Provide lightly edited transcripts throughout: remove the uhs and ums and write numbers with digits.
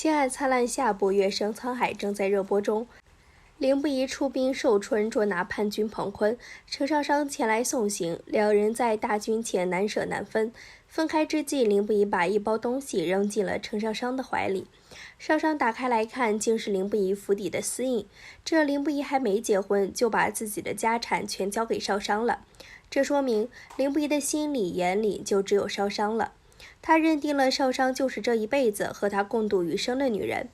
西岸灿烂下部月升沧海正在热播中，凌不疑出兵寿春捉拿叛军彭坤，程少商前来送行，两人在大军前难舍难分。分开之际，凌不疑把一包东西扔进了程少商的怀里，少商打开来看，竟是凌不疑府邸的私印。这凌不疑还没结婚，就把自己的家产全交给少商了，这说明凌不疑的心里眼里就只有少商了。他认定了少商就是这一辈子和他共度余生的女人。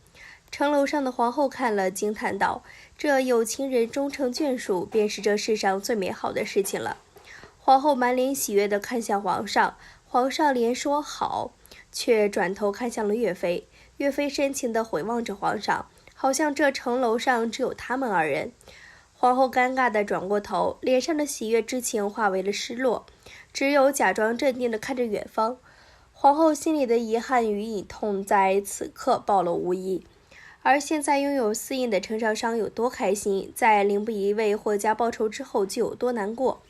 城楼上的皇后看了，惊叹道：“这有情人终成眷属，便是这世上最美好的事情了。”皇后满脸喜悦地看向皇上，皇上连说好，却转头看向了岳飞。岳飞深情地回望着皇上，好像这城楼上只有他们二人。皇后尴尬地转过头，脸上的喜悦之情化为了失落，只有假装镇定地看着远方。皇后心里的遗憾与隐痛在此刻暴露无遗。而现在拥有私印的程少商有多开心，在凌不疑为霍家报仇之后就有多难过。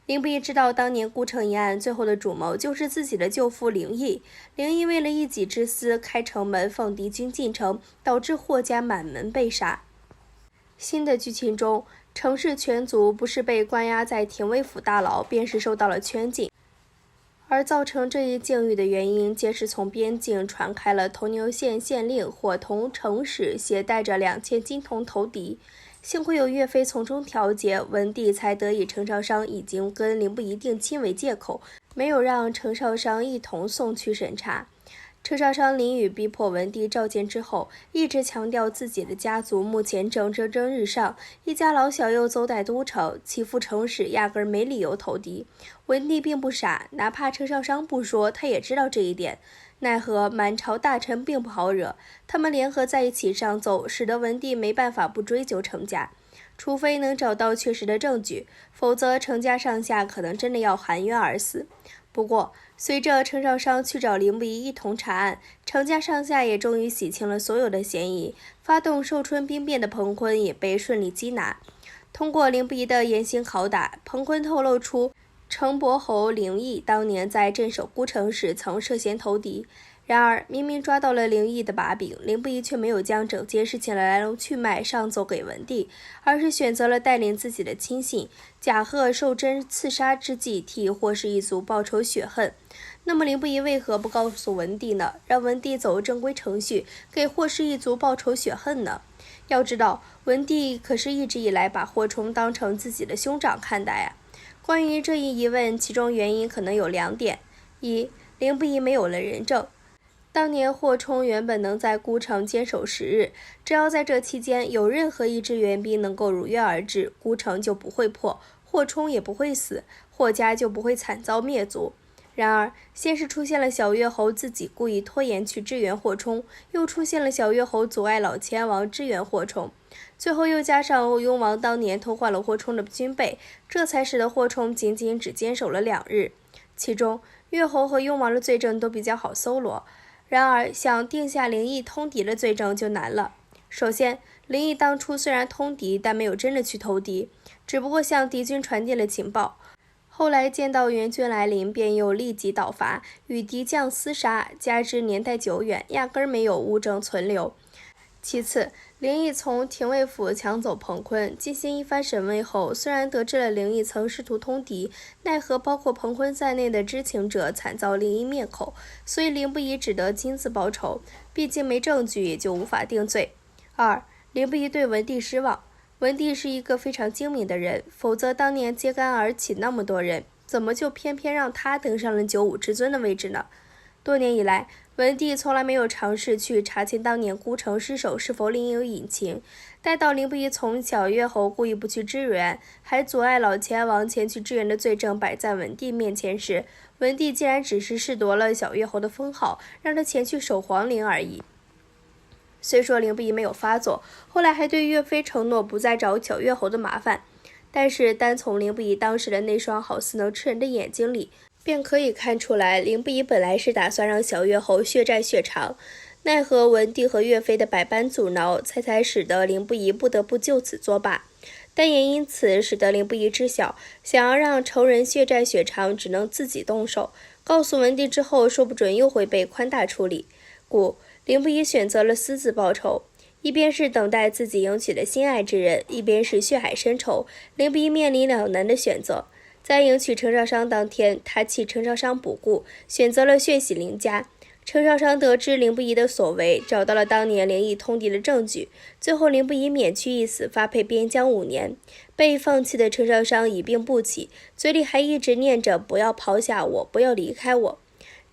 凌不疑知道当年孤城一案最后的主谋就是自己的舅父凌毅，凌毅为了一己之私开城门放敌军进城，导致霍家满门被杀。新的剧情中，程氏全族不是被关押在廷尉府大牢，便是受到了圈禁。而造成这一境遇的原因，皆是从边境传开了铜牛县县令伙同程使携带着2000金铜投敌，幸亏有岳飞从中调节，文帝才得以程少商已经跟凌不疑定亲为借口，没有让程少商一同送去审查。程少商临与逼迫文帝召见之后，一直强调自己的家族目前正蒸蒸日上，一家老小又走在都城，其父程使压根没理由投敌。文帝并不傻，哪怕程少商不说，他也知道这一点。奈何满朝大臣并不好惹，他们联合在一起上奏，使得文帝没办法不追究程家。除非能找到确实的证据，否则程家上下可能真的要含冤而死。不过，随着程少商去找凌不疑一同查案，程家上下也终于洗清了所有的嫌疑，发动寿春兵变的彭坤也被顺利缉拿。通过凌不疑的严刑拷打，彭坤透露出程伯侯凌毅当年在镇守孤城时曾涉嫌投敌。然而，明明抓到了凌毅的把柄，凌不疑却没有将整件事情的来龙去脉上奏给文帝，而是选择了带领自己的亲信贾贺受真刺杀之际，替霍氏一族报仇雪恨。那么凌不疑为何不告诉文帝呢？让文帝走正规程序，给霍氏一族报仇雪恨呢？要知道，文帝可是一直以来把霍冲当成自己的兄长看待啊。关于这一疑问，其中原因可能有2点：一，凌不疑没有了人证。当年霍冲原本能在孤城坚守10日，只要在这期间有任何一支援兵能够如约而至，孤城就不会破，霍冲也不会死，霍家就不会惨遭灭族。然而，先是出现了小越侯自己故意拖延去支援霍冲，又出现了小越侯阻碍老千王支援霍冲，最后又加上雍王当年偷换了霍冲的军备，这才使得霍冲仅仅只坚守了2日。其中，越侯和雍王的罪证都比较好搜罗。然而，想定下凌毅通敌的罪证就难了。首先，凌毅当初虽然通敌，但没有真的去投敌，只不过向敌军传递了情报。后来见到援军来临，便又立即讨伐，与敌将厮杀，加之年代久远，压根没有物证存留。其次，凌毅从廷尉府抢走彭坤，进行一番审问后，虽然得知了凌毅曾试图通敌，奈何包括彭坤在内的知情者惨遭凌毅灭口，所以凌不疑只得亲自报仇，毕竟没证据也就无法定罪。二，凌不疑对文帝失望。文帝是一个非常精明的人，否则当年揭竿而起那么多人，怎么就偏偏让他登上了95之尊的位置呢？多年以来，文帝从来没有尝试去查清当年孤城失守是否另有隐情。待到凌不疑从小越侯故意不去支援，还阻碍老前王前去支援的罪证摆在文帝面前时，文帝竟然只是剥夺了小越侯的封号，让他前去守皇陵而已。虽说凌不疑没有发作，后来还对岳飞承诺不再找小越侯的麻烦，但是单从凌不疑当时的那双好似能吃人的眼睛里，便可以看出来，凌不疑本来是打算让小越侯血债血偿，奈何文帝和岳飞的百般阻挠，才使得凌不疑不得不就此作罢。但也因此使得凌不疑知晓，想要让仇人血债血偿，只能自己动手。告诉文帝之后，说不准又会被宽大处理，故凌不疑选择了私自报仇，一边是等待自己迎娶的心爱之人，一边是血海深仇，凌不疑面临两难的选择。在迎娶陈少商当天，他弃陈少商不顾，选择了血洗凌家。陈少商得知凌不疑的所为，找到了当年灵异通敌的证据，最后凌不疑免去一死，发配边疆5年。被放弃的陈少商一病不起，嘴里还一直念着不要抛下我，不要离开我。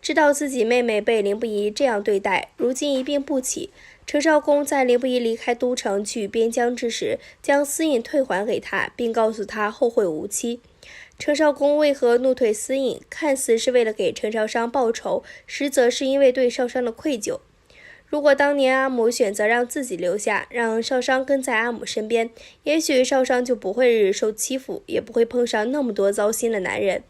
知道自己妹妹被凌不疑这样对待，如今一病不起，陈少公在凌不疑离开都城去边疆之时，将私印退还给他，并告诉他后会无期。陈少公为何怒退私印？看似是为了给陈少商报仇，实则是因为对少商的愧疚。如果当年阿母选择让自己留下，让少商跟在阿母身边，也许少商就不会日日受欺负，也不会碰上那么多糟心的男人。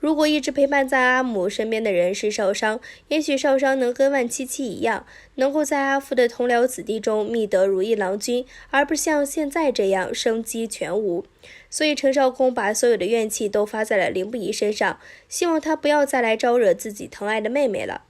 如果一直陪伴在阿母身边的人是少商，也许少商能跟万七七一样，能够在阿父的同僚子弟中觅得如意郎君，而不像现在这样生机全无。所以陈少公把所有的怨气都发在了凌不疑身上，希望他不要再来招惹自己疼爱的妹妹了。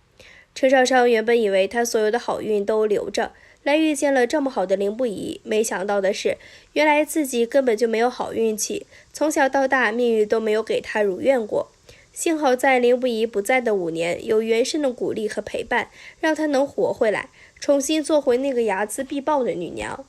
陈少商原本以为他所有的好运都留着，来遇见了这么好的凌不疑，没想到的是，原来自己根本就没有好运气，从小到大命运都没有给他如愿过。幸好在凌不疑不在的5年，有原生的鼓励和陪伴，让她能活回来，重新做回那个睚眦必报的女娘。